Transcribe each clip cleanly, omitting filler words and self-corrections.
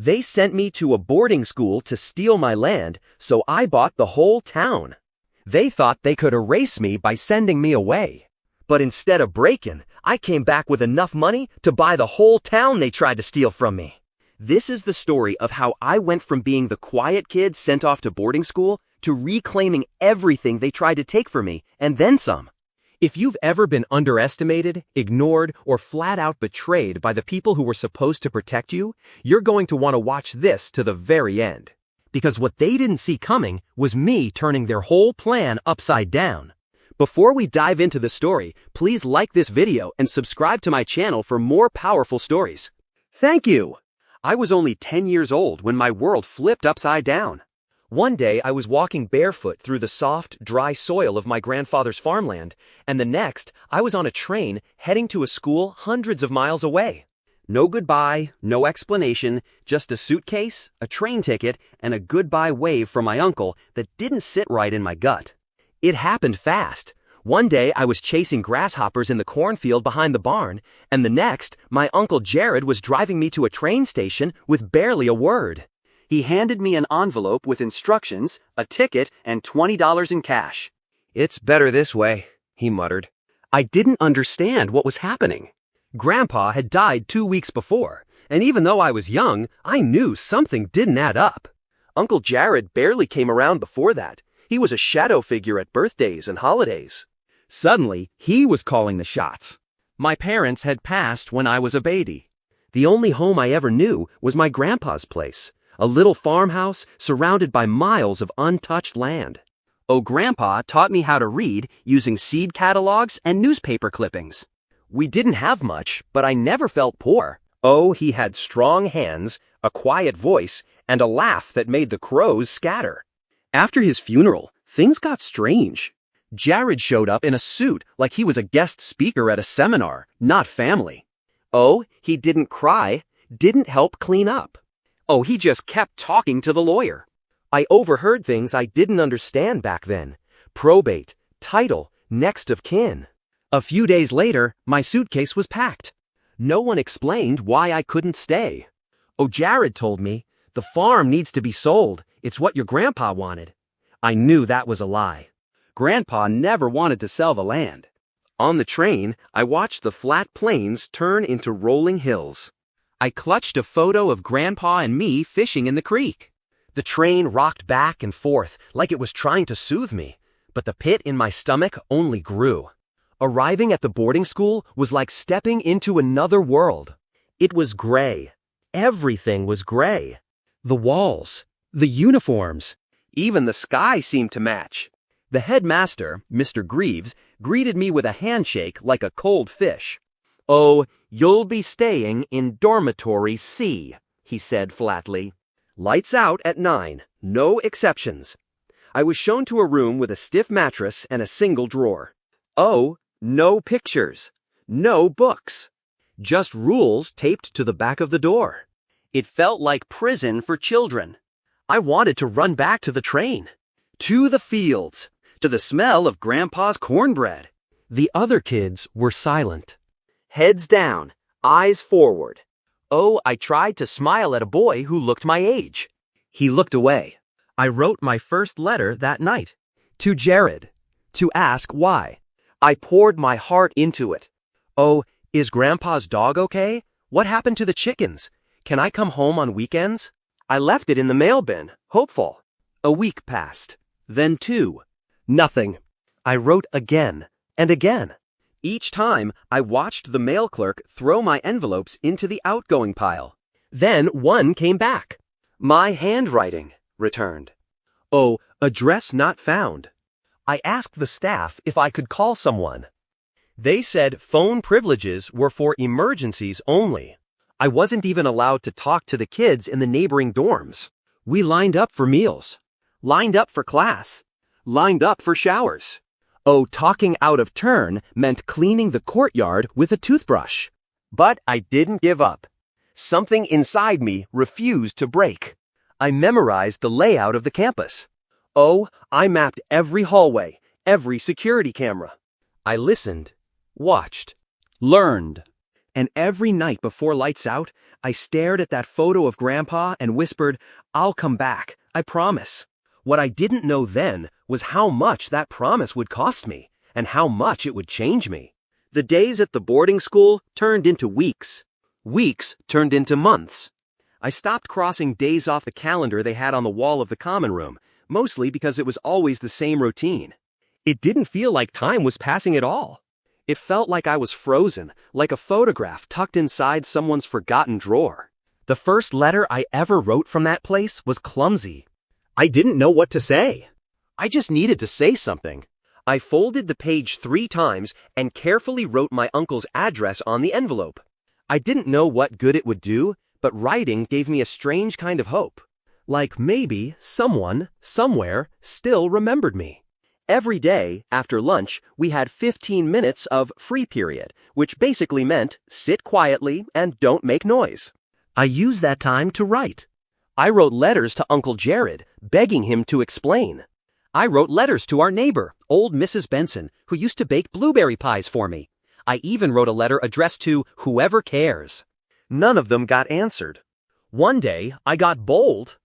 They sent me to a boarding school to steal my land, so I bought the whole town. They thought they could erase me by sending me away. But instead of breaking, I came back with enough money to buy the whole town they tried to steal from me. This is the story of how I went from being the quiet kid sent off to boarding school to reclaiming everything they tried to take from me, and then some. If you've ever been underestimated, ignored, or flat out betrayed by the people who were supposed to protect you, you're going to want to watch this to the very end. Because what they didn't see coming was me turning their whole plan upside down. Before we dive into the story, please like this video and subscribe to my channel for more powerful stories. Thank you! I was only 10 years old when my world flipped upside down. One day I was walking barefoot through the soft, dry soil of my grandfather's farmland, and the next I was on a train heading to a school hundreds of miles away. No goodbye, no explanation, just a suitcase, a train ticket, and a goodbye wave from my uncle that didn't sit right in my gut. It happened fast. One day I was chasing grasshoppers in the cornfield behind the barn, and the next, my Uncle Jared was driving me to a train station with barely a word. He handed me an envelope with instructions, a ticket, and $20 in cash. "It's better this way," he muttered. I didn't understand what was happening. Grandpa had died 2 weeks before, and even though I was young, I knew something didn't add up. Uncle Jared barely came around before that. He was a shadow figure at birthdays and holidays. Suddenly, he was calling the shots. My parents had passed when I was a baby. The only home I ever knew was my grandpa's place, a little farmhouse surrounded by miles of untouched land. Oh, Grandpa taught me how to read using seed catalogs and newspaper clippings. We didn't have much, but I never felt poor. Oh, he had strong hands, a quiet voice, and a laugh that made the crows scatter. After his funeral, things got strange. Jared showed up in a suit like he was a guest speaker at a seminar, not family. Oh, he didn't cry, didn't help clean up. Oh, he just kept talking to the lawyer. I overheard things I didn't understand back then. Probate, title, next of kin. A few days later, my suitcase was packed. No one explained why I couldn't stay. Oh, Jared told me, "The farm needs to be sold. It's what your grandpa wanted." I knew that was a lie. Grandpa never wanted to sell the land. On the train, I watched the flat plains turn into rolling hills. I clutched a photo of Grandpa and me fishing in the creek. The train rocked back and forth like it was trying to soothe me, but the pit in my stomach only grew. Arriving at the boarding school was like stepping into another world. It was gray. Everything was gray. The walls, the uniforms, even the sky seemed to match. The headmaster, Mr. Greaves, greeted me with a handshake like a cold fish. "Oh, you'll be staying in dormitory C," he said flatly. "Lights out at 9, no exceptions." I was shown to a room with a stiff mattress and a single drawer. Oh, no pictures, no books, just rules taped to the back of the door. It felt like prison for children. I wanted to run back to the train, to the fields, to the smell of Grandpa's cornbread. The other kids were silent. Heads down, eyes forward. Oh, I tried to smile at a boy who looked my age. He looked away. I wrote my first letter that night. To Jared. To ask why. I poured my heart into it. Oh, is Grandpa's dog okay? What happened to the chickens? Can I come home on weekends? I left it in the mail bin, hopeful. A week passed. Then 2. Nothing. I wrote again and again. Each time, I watched the mail clerk throw my envelopes into the outgoing pile. Then one came back. My handwriting returned. Oh, address not found. I asked the staff if I could call someone. They said phone privileges were for emergencies only. I wasn't even allowed to talk to the kids in the neighboring dorms. We lined up for meals, lined up for class, lined up for showers. Oh, talking out of turn meant cleaning the courtyard with a toothbrush. But I didn't give up. Something inside me refused to break. I memorized the layout of the campus. Oh, I mapped every hallway, every security camera. I listened, watched, learned. And every night before lights out, I stared at that photo of Grandpa and whispered, "I'll come back, I promise." What I didn't know then was how much that promise would cost me, and how much it would change me. The days at the boarding school turned into weeks. Weeks turned into months. I stopped crossing days off the calendar they had on the wall of the common room, mostly because it was always the same routine. It didn't feel like time was passing at all. It felt like I was frozen, like a photograph tucked inside someone's forgotten drawer. The first letter I ever wrote from that place was clumsy. I didn't know what to say. I just needed to say something. I folded the page 3 times and carefully wrote my uncle's address on the envelope. I didn't know what good it would do, but writing gave me a strange kind of hope. Like maybe someone, somewhere, still remembered me. Every day, after lunch, we had 15 minutes of free period, which basically meant sit quietly and don't make noise. I used that time to write. I wrote letters to Uncle Jared, begging him to explain. I wrote letters to our neighbor, old Mrs. Benson, who used to bake blueberry pies for me. I even wrote a letter addressed to whoever cares. None of them got answered. One day, I got bold.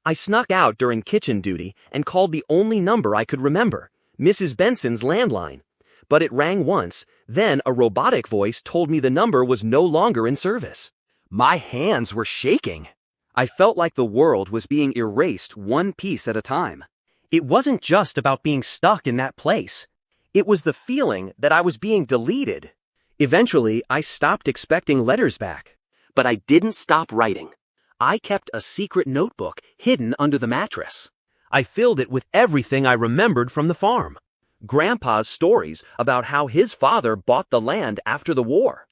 I snuck out during kitchen duty and called the only number I could remember, Mrs. Benson's landline. But it rang once, then a robotic voice told me the number was no longer in service. My hands were shaking. I felt like the world was being erased one piece at a time. It wasn't just about being stuck in that place. It was the feeling that I was being deleted. Eventually, I stopped expecting letters back. But I didn't stop writing. I kept a secret notebook hidden under the mattress. I filled it with everything I remembered from the farm. Grandpa's stories about how his father bought the land after the war.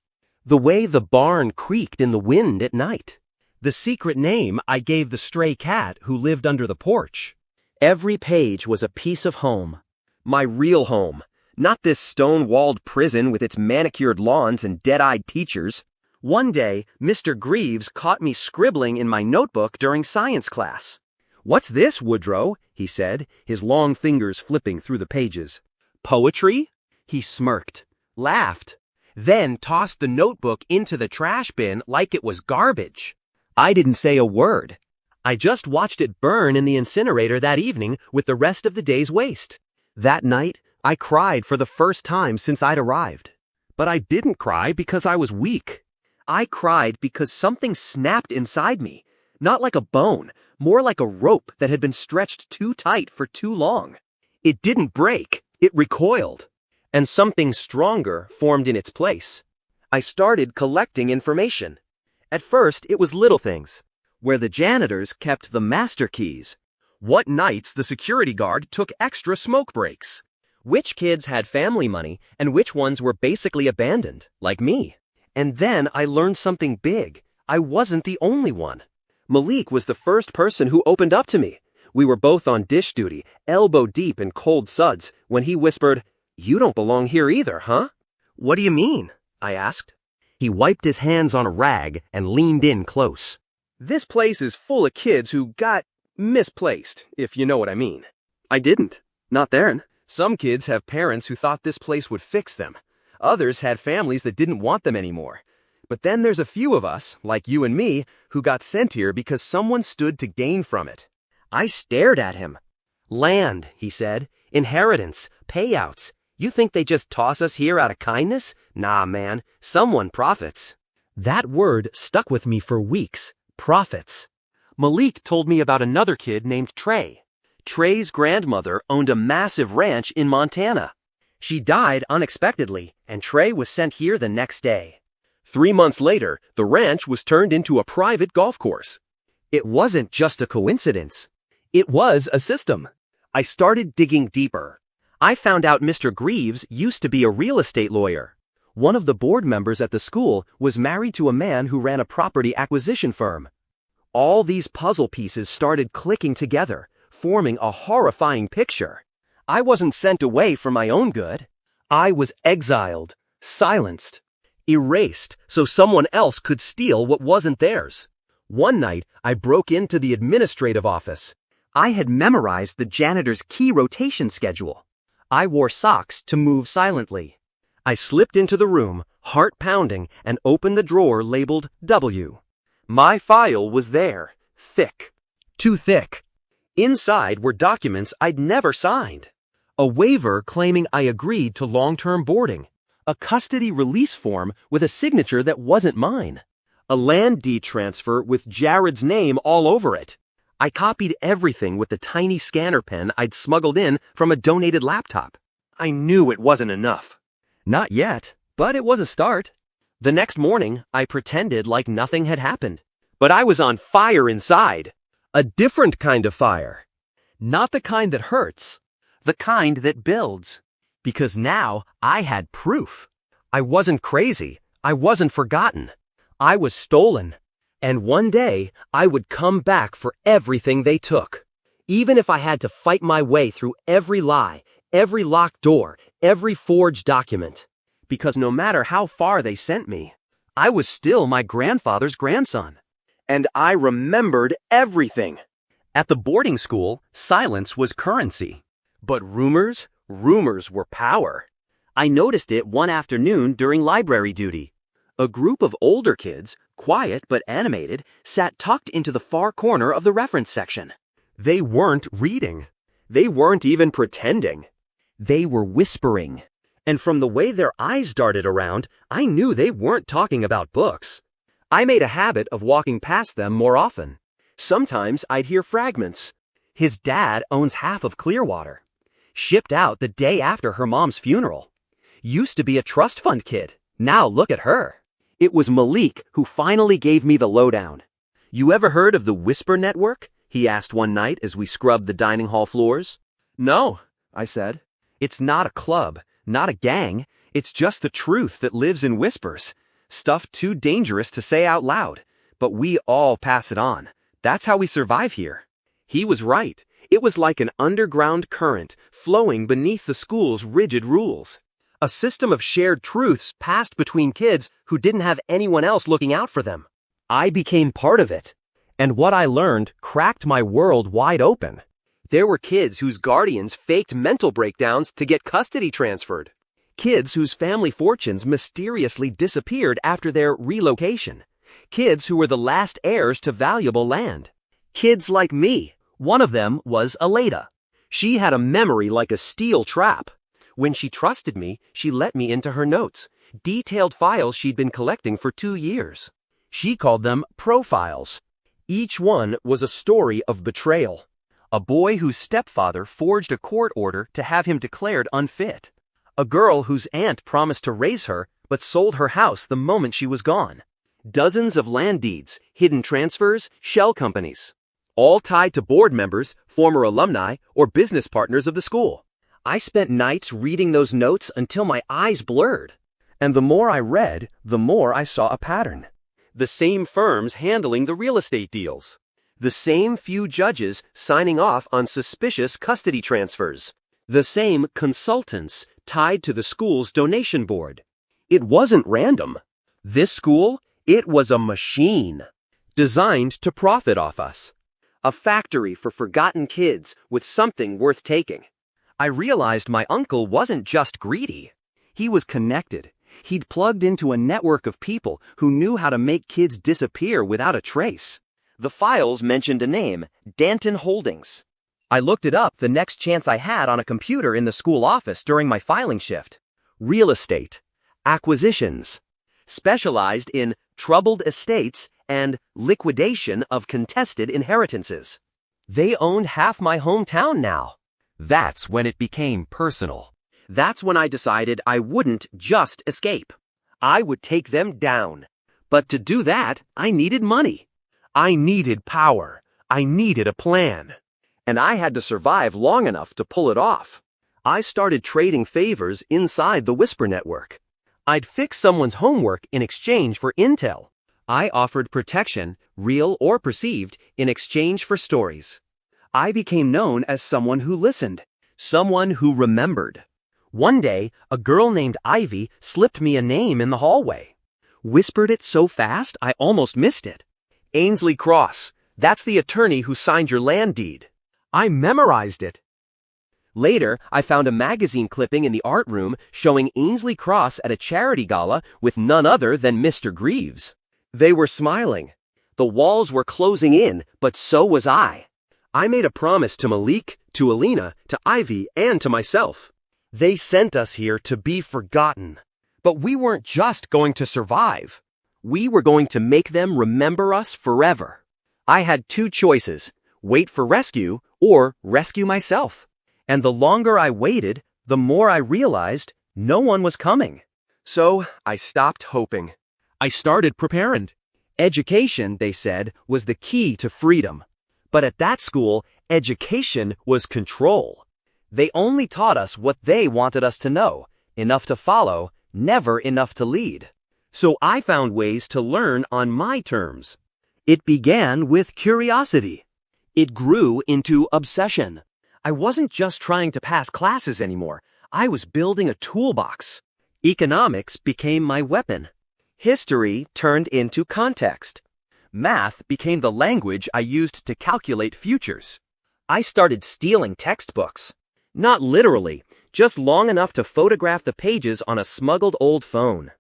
The way the barn creaked in the wind at night. The secret name I gave the stray cat who lived under the porch. Every page was a piece of home. My real home. Not this stone-walled prison with its manicured lawns and dead-eyed teachers. One day, Mr. Greaves caught me scribbling in my notebook during science class. "What's this, Woodrow?" he said, his long fingers flipping through the pages. "Poetry?" He smirked, laughed, then tossed the notebook into the trash bin like it was garbage. I didn't say a word. I just watched it burn in the incinerator that evening with the rest of the day's waste. That night, I cried for the first time since I'd arrived. But I didn't cry because I was weak. I cried because something snapped inside me, not like a bone, more like a rope that had been stretched too tight for too long. It didn't break, it recoiled, and something stronger formed in its place. I started collecting information. At first, it was little things. Where the janitors kept the master keys. What nights the security guard took extra smoke breaks. Which kids had family money and which ones were basically abandoned, like me. And then I learned something big. I wasn't the only one. Malik was the first person who opened up to me. We were both on dish duty, elbow deep in cold suds, when he whispered, "You don't belong here either, huh?" "What do you mean?" I asked. He wiped his hands on a rag and leaned in close. "This place is full of kids who got misplaced, if you know what I mean." I didn't. Not then. Some kids have parents who thought this place would fix them. Others had families that didn't want them anymore. But then there's a few of us, like you and me, who got sent here because someone stood to gain from it. I stared at him. "Land," he said. "Inheritance. Payouts. You think they just toss us here out of kindness? Nah, man. Someone profits." That word stuck with me for weeks. Profits. Malik told me about another kid named Trey. Trey's grandmother owned a massive ranch in Montana. She died unexpectedly, and Trey was sent here the next day. 3 months later, the ranch was turned into a private golf course. It wasn't just a coincidence. It was a system. I started digging deeper. I found out Mr. Greaves used to be a real estate lawyer. One of the board members at the school was married to a man who ran a property acquisition firm. All these puzzle pieces started clicking together, forming a horrifying picture. I wasn't sent away for my own good. I was exiled, silenced, erased so someone else could steal what wasn't theirs. One night, I broke into the administrative office. I had memorized the janitor's key rotation schedule. I wore socks to move silently. I slipped into the room, heart pounding, and opened the drawer labeled W. My file was there, thick. Too thick. Inside were documents I'd never signed. A waiver claiming I agreed to long-term boarding. A custody release form with a signature that wasn't mine. A land deed transfer with Jared's name all over it. I copied everything with the tiny scanner pen I'd smuggled in from a donated laptop. I knew it wasn't enough. Not yet, but it was a start. The next morning, I pretended like nothing had happened. But I was on fire inside. A different kind of fire. Not the kind that hurts. The kind that builds. Because now I had proof. I wasn't crazy. I wasn't forgotten. I was stolen. And one day, I would come back for everything they took. Even if I had to fight my way through every lie, every locked door, every forged document. Because no matter how far they sent me, I was still my grandfather's grandson. And I remembered everything. At the boarding school, silence was currency. But rumors were power. I noticed it one afternoon during library duty. A group of older kids, quiet but animated, sat tucked into the far corner of the reference section. They weren't reading. They weren't even pretending. They were whispering. And from the way their eyes darted around, I knew they weren't talking about books. I made a habit of walking past them more often. Sometimes I'd hear fragments. His dad owns half of Clearwater. Shipped out the day after her mom's funeral. Used to be a trust fund kid. Now look at her. It was Malik who finally gave me the lowdown. You ever heard of the Whisper Network? He asked one night as we scrubbed the dining hall floors. No, I said. It's not a club, not a gang. It's just the truth that lives in whispers. Stuff too dangerous to say out loud. But we all pass it on. That's how we survive here. He was right. It was like an underground current flowing beneath the school's rigid rules. A system of shared truths passed between kids who didn't have anyone else looking out for them. I became part of it. And what I learned cracked my world wide open. There were kids whose guardians faked mental breakdowns to get custody transferred. Kids whose family fortunes mysteriously disappeared after their relocation. Kids who were the last heirs to valuable land. Kids like me. One of them was Aleda. She had a memory like a steel trap. When she trusted me, she let me into her notes, detailed files she'd been collecting for 2 years. She called them profiles. Each one was a story of betrayal. A boy whose stepfather forged a court order to have him declared unfit. A girl whose aunt promised to raise her, but sold her house the moment she was gone. Dozens of land deeds, hidden transfers, shell companies. All tied to board members, former alumni, or business partners of the school. I spent nights reading those notes until my eyes blurred. And the more I read, the more I saw a pattern. The same firms handling the real estate deals. The same few judges signing off on suspicious custody transfers. The same consultants tied to the school's donation board. It wasn't random. This school, it was a machine. Designed to profit off us. A factory for forgotten kids with something worth taking. I realized my uncle wasn't just greedy. He was connected. He'd plugged into a network of people who knew how to make kids disappear without a trace. The files mentioned a name, Danton Holdings. I looked it up the next chance I had on a computer in the school office during my filing shift. Real estate. Acquisitions. Specialized in troubled estates and liquidation of contested inheritances. They owned half my hometown now. That's when it became personal. That's when I decided I wouldn't just escape. I would take them down. But to do that, I needed money. I needed power. I needed a plan. And I had to survive long enough to pull it off. I started trading favors inside the Whisper Network. I'd fix someone's homework in exchange for intel. I offered protection, real or perceived, in exchange for stories. I became known as someone who listened, someone who remembered. One day, a girl named Ivy slipped me a name in the hallway. Whispered it so fast I almost missed it. Ainsley Cross, that's the attorney who signed your land deed. I memorized it. Later, I found a magazine clipping in the art room showing Ainsley Cross at a charity gala with none other than Mr. Greaves. They were smiling. The walls were closing in, but so was I. I made a promise to Malik, to Alina, to Ivy, and to myself. They sent us here to be forgotten. But we weren't just going to survive. We were going to make them remember us forever. I had two choices: wait for rescue or rescue myself. And the longer I waited, the more I realized no one was coming. So I stopped hoping. I started preparing. Education, they said, was the key to freedom. But at that school, education was control. They only taught us what they wanted us to know, enough to follow, never enough to lead. So I found ways to learn on my terms. It began with curiosity. It grew into obsession. I wasn't just trying to pass classes anymore. I was building a toolbox. Economics became my weapon. History turned into context. Math became the language I used to calculate futures. I started stealing textbooks. Not literally, just long enough to photograph the pages on a smuggled old phone.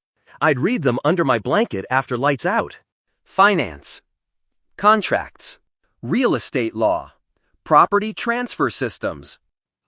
I'd read them under my blanket after lights out. Finance, contracts, real estate law, property transfer systems.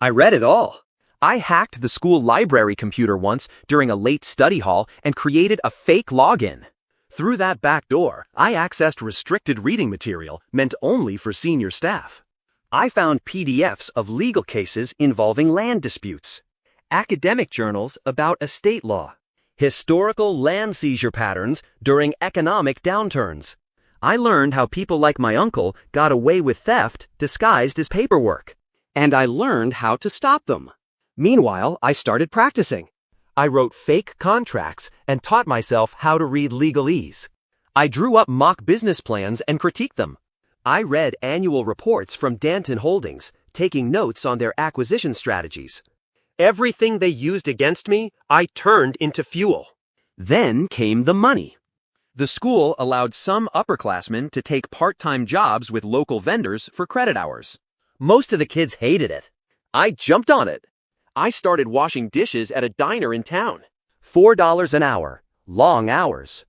I read it all. I hacked the school library computer once during a late study hall and created a fake login. Through that back door, I accessed restricted reading material meant only for senior staff. I found PDFs of legal cases involving land disputes, academic journals about estate law, historical land seizure patterns during economic downturns. I learned how people like my uncle got away with theft disguised as paperwork. And I learned how to stop them. Meanwhile, I started practicing. I wrote fake contracts and taught myself how to read legalese. I drew up mock business plans and critiqued them. I read annual reports from Danton Holdings, taking notes on their acquisition strategies. Everything they used against me, I turned into fuel. Then came the money. The school allowed some upperclassmen to take part-time jobs with local vendors for credit hours. Most of the kids hated it. I jumped on it. I started washing dishes at a diner in town. $4 an hour. Long hours.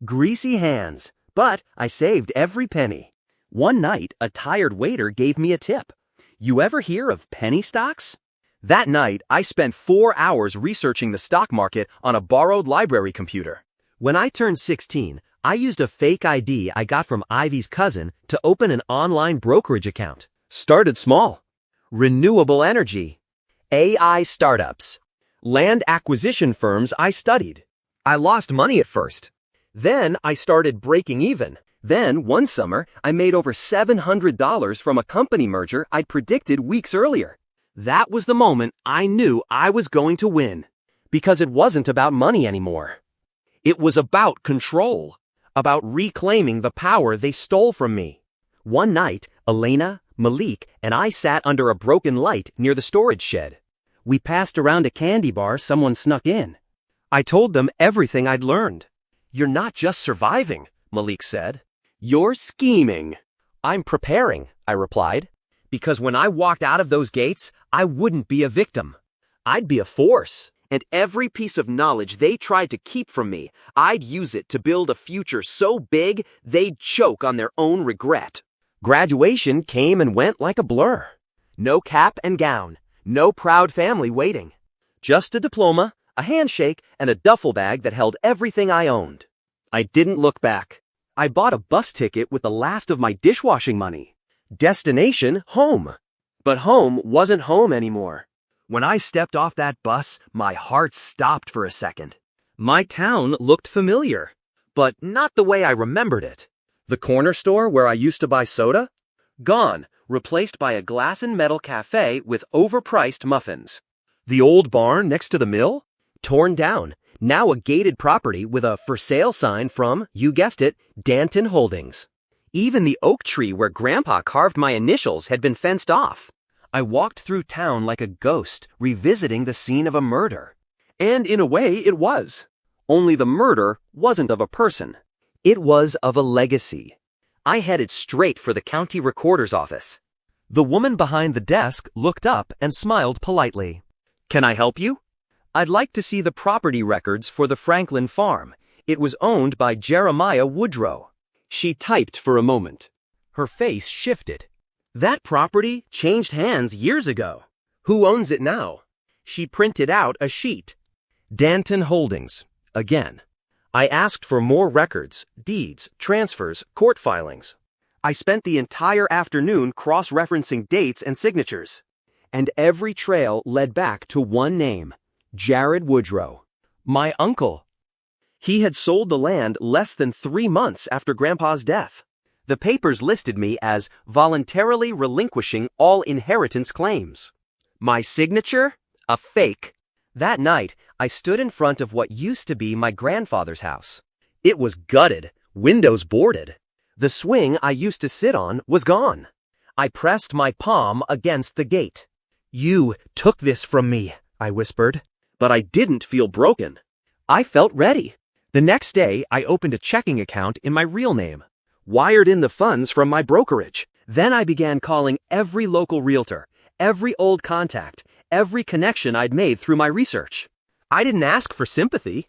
Greasy hands. But I saved every penny. One night, a tired waiter gave me a tip. You ever hear of penny stocks? That night, I spent 4 hours researching the stock market on a borrowed library computer. When I turned 16, I used a fake ID I got from Ivy's cousin to open an online brokerage account. Started small. Renewable energy. AI startups. Land acquisition firms I studied. I lost money at first. Then I started breaking even. Then, one summer, I made over $700 from a company merger I'd predicted weeks earlier. That was the moment I knew I was going to win. Because it wasn't about money anymore. It was about control. About reclaiming the power they stole from me. One night, Elena, Malik, and I sat under a broken light near the storage shed. We passed around a candy bar someone snuck in. I told them everything I'd learned. You're not just surviving, Malik said. You're scheming. I'm preparing, I replied. Because when I walked out of those gates, I wouldn't be a victim. I'd be a force. And every piece of knowledge they tried to keep from me, I'd use it to build a future so big they'd choke on their own regret. Graduation came and went like a blur. No cap and gown. No proud family waiting. Just a diploma, a handshake, and a duffel bag that held everything I owned. I didn't look back. I bought a bus ticket with the last of my dishwashing money. Destination, home. But home wasn't home anymore. When I stepped off that bus, my heart stopped for a second. My town looked familiar, but not the way I remembered it. The corner store where I used to buy soda? Gone, replaced by a glass and metal cafe with overpriced muffins. The old barn next to the mill? Torn down, now a gated property with a for sale sign from, you guessed it, Danton Holdings. Even the oak tree where Grandpa carved my initials had been fenced off. I walked through town like a ghost, revisiting the scene of a murder. And in a way, it was. Only the murder wasn't of a person. It was of a legacy. I headed straight for the county recorder's office. The woman behind the desk looked up and smiled politely. "Can I help you?" "I'd like to see the property records for the Franklin farm. It was owned by Jeremiah Woodrow." She typed for a moment. Her face shifted. "That property changed hands years ago. Who owns it now?" She printed out a sheet. Danton Holdings. Again. I asked for more records, deeds, transfers, court filings. I spent the entire afternoon cross-referencing dates and signatures. And every trail led back to one name, Jared Woodrow. My uncle. He had sold the land less than 3 months after Grandpa's death. The papers listed me as voluntarily relinquishing all inheritance claims. My signature? A fake. That night, I stood in front of what used to be my grandfather's house. It was gutted, windows boarded. The swing I used to sit on was gone. I pressed my palm against the gate. "You took this from me," I whispered. But I didn't feel broken. I felt ready. The next day, I opened a checking account in my real name, wired in the funds from my brokerage. Then I began calling every local realtor, every old contact, every connection I'd made through my research. I didn't ask for sympathy.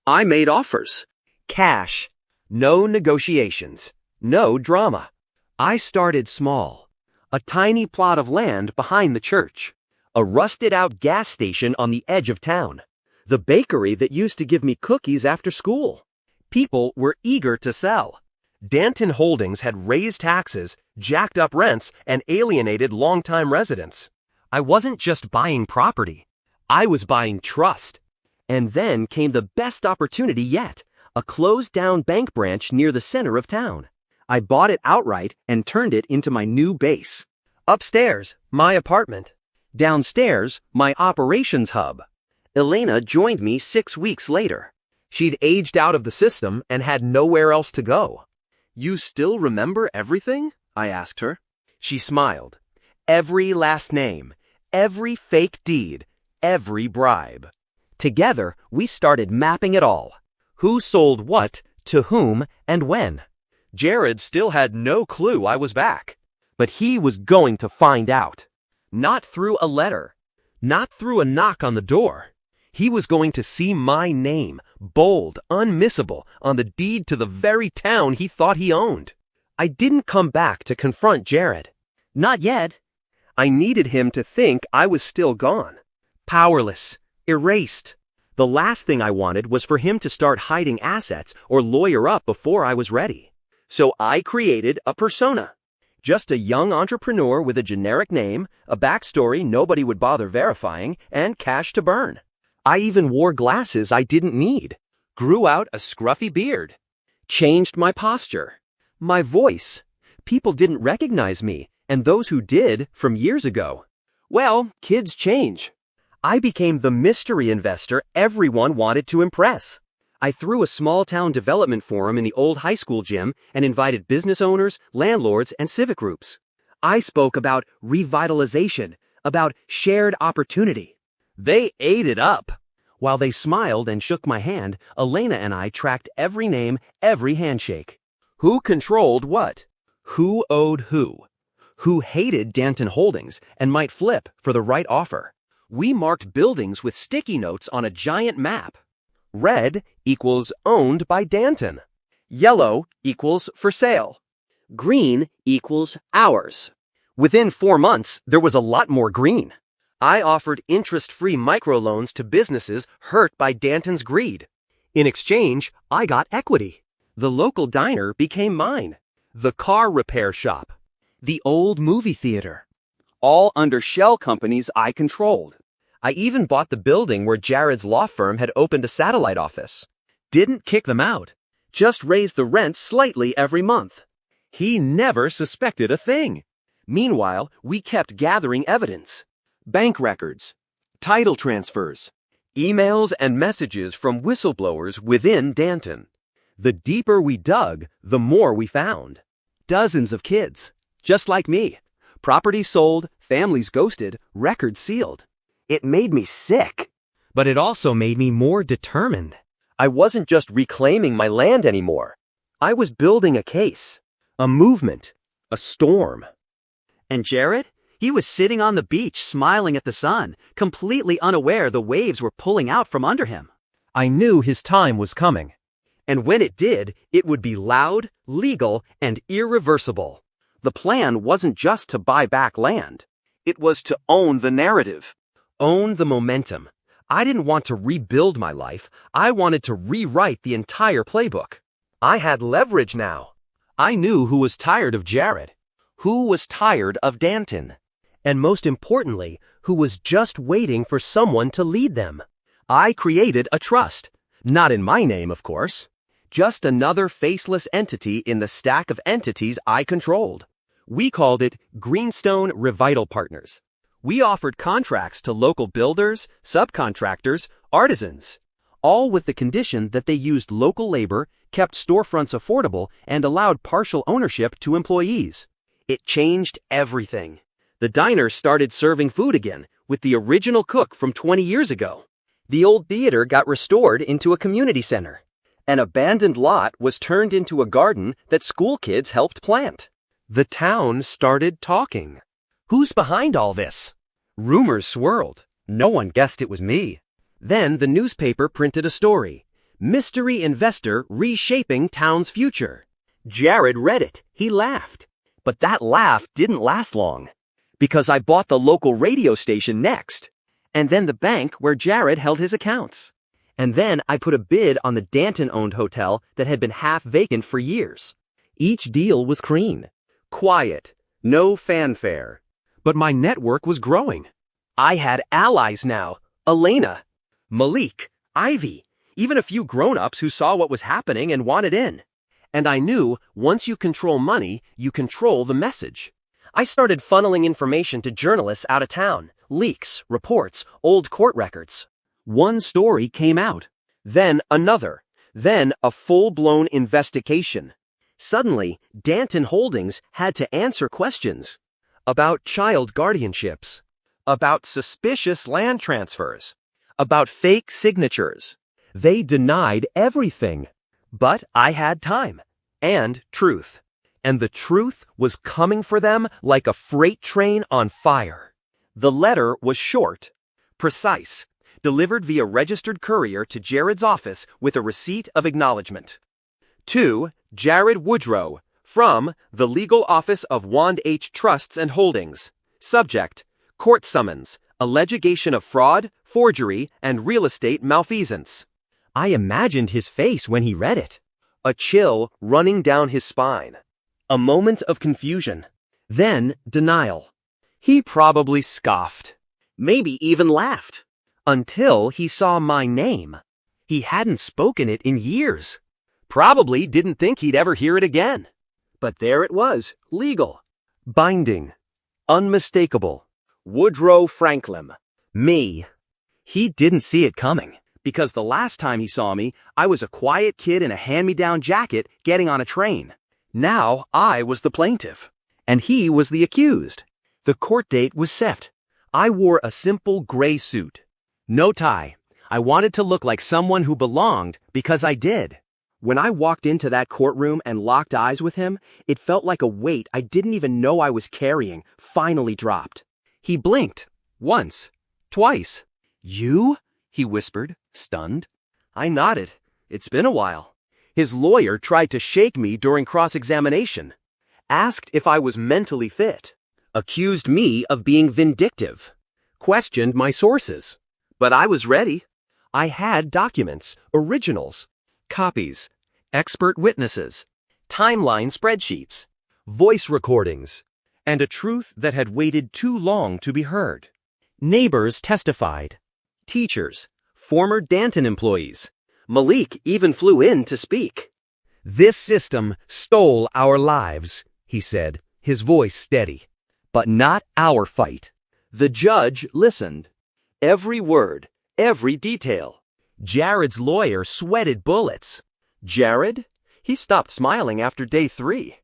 I made offers. Cash. No negotiations. No drama. I started small. A tiny plot of land behind the church. A rusted-out gas station on the edge of town. The bakery that used to give me cookies after school. People were eager to sell. Danton Holdings had raised taxes, jacked up rents, and alienated longtime residents. I wasn't just buying property. I was buying trust. And then came the best opportunity yet, a closed-down bank branch near the center of town. I bought it outright and turned it into my new base. Upstairs, my apartment. Downstairs, my operations hub. Elena joined me 6 weeks later. She'd aged out of the system and had nowhere else to go. "You still remember everything?" I asked her. She smiled. Every last name, every fake deed, every bribe. Together, we started mapping it all. Who sold what, to whom, and when. Jared still had no clue I was back. But he was going to find out. Not through a letter. Not through a knock on the door. He was going to see my name, bold, unmissable, on the deed to the very town he thought he owned. I didn't come back to confront Jared. Not yet. I needed him to think I was still gone. Powerless. Erased. The last thing I wanted was for him to start hiding assets or lawyer up before I was ready. So I created a persona. Just a young entrepreneur with a generic name, a backstory nobody would bother verifying, and cash to burn. I even wore glasses I didn't need. Grew out a scruffy beard. Changed my posture. My voice. People didn't recognize me, and those who did, from years ago. Well, kids change. I became the mystery investor everyone wanted to impress. I threw a small-town development forum in the old high school gym and invited business owners, landlords, and civic groups. I spoke about revitalization, about shared opportunity. They ate it up. While they smiled and shook my hand, Elena and I tracked every name, every handshake. Who controlled what? Who owed who? Who hated Danton Holdings and might flip for the right offer? We marked buildings with sticky notes on a giant map. Red equals owned by Danton. Yellow equals for sale. Green equals ours. Within 4 months, there was a lot more green. I offered interest-free microloans to businesses hurt by Danton's greed. In exchange, I got equity. The local diner became mine. The car repair shop. The old movie theater. All under shell companies I controlled. I even bought the building where Jared's law firm had opened a satellite office. Didn't kick them out. Just raised the rent slightly every month. He never suspected a thing. Meanwhile, we kept gathering evidence. Bank records. Title transfers. Emails and messages from whistleblowers within Danton. The deeper we dug, the more we found. Dozens of kids. Just like me. Property sold, families ghosted, records sealed. It made me sick. But it also made me more determined. I wasn't just reclaiming my land anymore. I was building a case. A movement. A storm. And Jared? He was sitting on the beach smiling at the sun, completely unaware the waves were pulling out from under him. I knew his time was coming. And when it did, it would be loud, legal, and irreversible. The plan wasn't just to buy back land. It was to own the narrative. Own the momentum. I didn't want to rebuild my life. I wanted to rewrite the entire playbook. I had leverage now. I knew who was tired of Jared, who was tired of Danton, and most importantly, who was just waiting for someone to lead them. I created a trust. Not in my name, of course. Just another faceless entity in the stack of entities I controlled. We called it Greenstone Revital Partners. We offered contracts to local builders, subcontractors, artisans, all with the condition that they used local labor, kept storefronts affordable, and allowed partial ownership to employees. It changed everything. The diner started serving food again, with the original cook from 20 years ago. The old theater got restored into a community center. An abandoned lot was turned into a garden that school kids helped plant. The town started talking. Who's behind all this? Rumors swirled. No one guessed it was me. Then the newspaper printed a story. Mystery investor reshaping town's future. Jared read it. He laughed. But that laugh didn't last long. Because I bought the local radio station next. And then the bank where Jared held his accounts. And then I put a bid on the Danton-owned hotel that had been half vacant for years. Each deal was clean. Quiet. No fanfare. But my network was growing. I had allies now. Elena, Malik, Ivy, even a few grown-ups who saw what was happening and wanted in. And I knew once you control money, you control the message. I started funneling information to journalists out of town, leaks, reports, old court records. One story came out, then another, then a full-blown investigation. Suddenly, Danton Holdings had to answer questions about child guardianships, about suspicious land transfers, about fake signatures. They denied everything. But I had time and truth. And the truth was coming for them like a freight train on fire. The letter was short, precise, delivered via registered courier to Jared's office with a receipt of acknowledgement. To Jared Woodrow, from the Legal Office of Wand H. Trusts and Holdings. Subject, court summons, allegation of fraud, forgery, and real estate malfeasance. I imagined his face when he read it. A chill running down his spine. A moment of confusion. Then denial. He probably scoffed. Maybe even laughed. Until he saw my name. He hadn't spoken it in years. Probably didn't think he'd ever hear it again. But there it was, legal. Binding. Unmistakable. Woodrow Franklin. Me. He didn't see it coming. Because the last time he saw me, I was a quiet kid in a hand-me-down jacket getting on a train. Now I was the plaintiff, and he was the accused. The court date was set. I wore a simple gray suit. No tie. I wanted to look like someone who belonged because I did. When I walked into that courtroom and locked eyes with him, it felt like a weight I didn't even know I was carrying finally dropped. He blinked. Once. Twice. You? He whispered, stunned. I nodded. It's been a while. His lawyer tried to shake me during cross-examination. Asked if I was mentally fit. Accused me of being vindictive. Questioned my sources. But I was ready. I had documents, originals, copies, expert witnesses, timeline spreadsheets, voice recordings, and a truth that had waited too long to be heard. Neighbors testified. Teachers, former Danton employees. Malik even flew in to speak. This system stole our lives, he said, his voice steady. But not our fight. The judge listened. Every word, every detail. Jared's lawyer sweated bullets. Jared? He stopped smiling after day 3.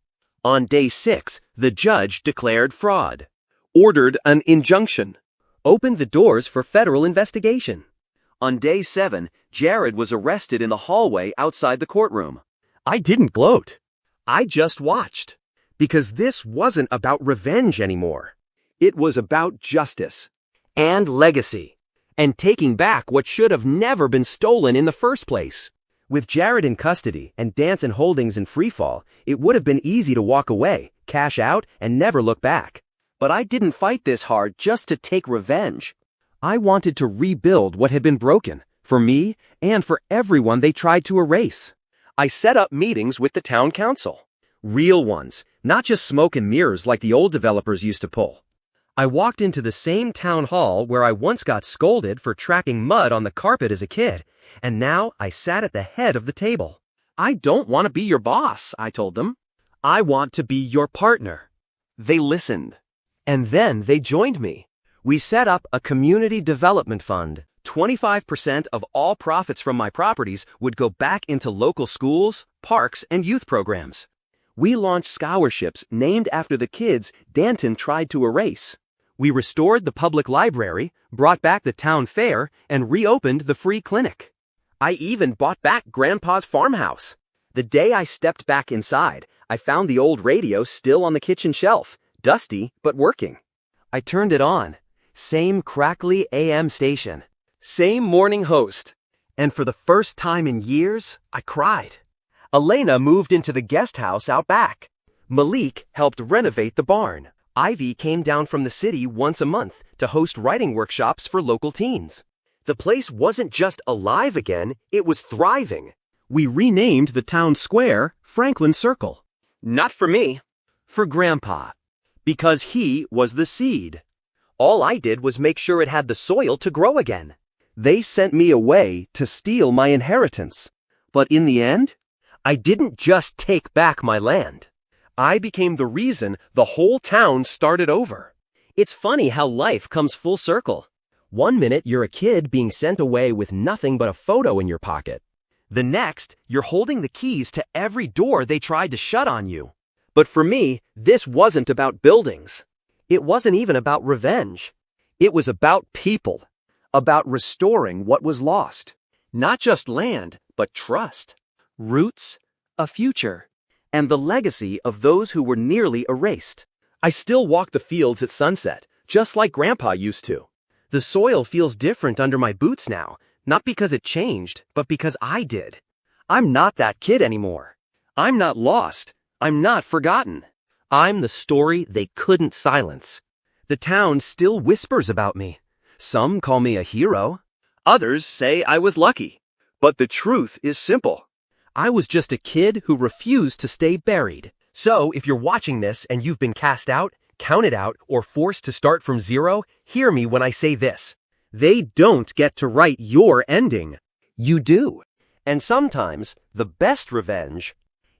On day 6, the judge declared fraud. Ordered an injunction. Opened the doors for federal investigation. On day 7, Jared was arrested in the hallway outside the courtroom. I didn't gloat. I just watched. Because this wasn't about revenge anymore. It was about justice. And legacy. And taking back what should have never been stolen in the first place. With Jared in custody and Danson Holdings in freefall, it would have been easy to walk away, cash out, and never look back. But I didn't fight this hard just to take revenge. I wanted to rebuild what had been broken, for me and for everyone they tried to erase. I set up meetings with the town council. Real ones, not just smoke and mirrors like the old developers used to pull. I walked into the same town hall where I once got scolded for tracking mud on the carpet as a kid, and now I sat at the head of the table. I don't want to be your boss, I told them. I want to be your partner. They listened. And then they joined me. We set up a community development fund. 25% of all profits from my properties would go back into local schools, parks, and youth programs. We launched scholarships named after the kids Danton tried to erase. We restored the public library, brought back the town fair, and reopened the free clinic. I even bought back Grandpa's farmhouse. The day I stepped back inside, I found the old radio still on the kitchen shelf, dusty but working. I turned it on. Same crackly AM station. Same morning host. And for the first time in years, I cried. Elena moved into the guest house out back. Malik helped renovate the barn. Ivy came down from the city once a month to host writing workshops for local teens. The place wasn't just alive again, it was thriving. We renamed the town square Franklin Circle. Not for me. For Grandpa. Because he was the seed. All I did was make sure it had the soil to grow again. They sent me away to steal my inheritance. But in the end, I didn't just take back my land. I became the reason the whole town started over. It's funny how life comes full circle. One minute you're a kid being sent away with nothing but a photo in your pocket. The next, you're holding the keys to every door they tried to shut on you. But for me, this wasn't about buildings. It wasn't even about revenge. It was about people. About restoring what was lost. Not just land, but trust. Roots, a future. And the legacy of those who were nearly erased. I still walk the fields at sunset, just like Grandpa used to. The soil feels different under my boots now, not because it changed, but because I did. I'm not that kid anymore. I'm not lost. I'm not forgotten. I'm the story they couldn't silence. The town still whispers about me. Some call me a hero. Others say I was lucky. But the truth is simple. I was just a kid who refused to stay buried. So if you're watching this and you've been cast out, counted out, or forced to start from zero, hear me when I say this. They don't get to write your ending. You do. And sometimes, the best revenge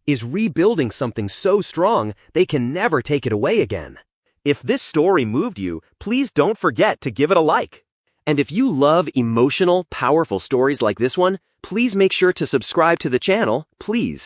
is rebuilding something so strong they can never take it away again. If this story moved you, please don't forget to give it a like. And if you love emotional, powerful stories like this one, please make sure to subscribe to the channel, please.